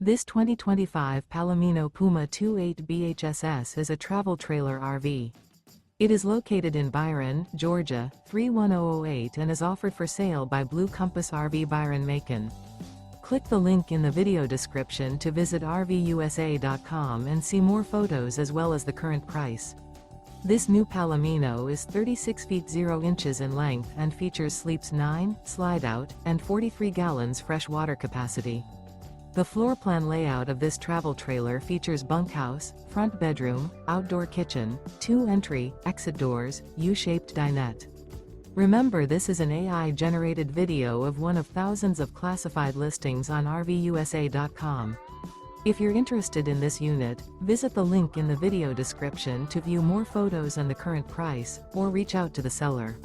This 2025 Palomino Puma 28 BHSS is a travel trailer RV. It is located in Byron, Georgia, 31008 and is offered for sale by Blue Compass RV Byron-Macon. Click the link in the video description to visit RVUSA.com and see more photos as well as the current price. This new Palomino is 36 feet 0 inches in length and features sleeps 9, slide-out, and 43 gallons fresh water capacity. The floor plan layout of this travel trailer features bunkhouse, front bedroom, outdoor kitchen, 2 entry, exit doors, U-shaped dinette. Remember, this is an AI-generated video of one of thousands of classified listings on RVUSA.com. If you're interested in this unit, visit the link in the video description to view more photos and the current price, or reach out to the seller.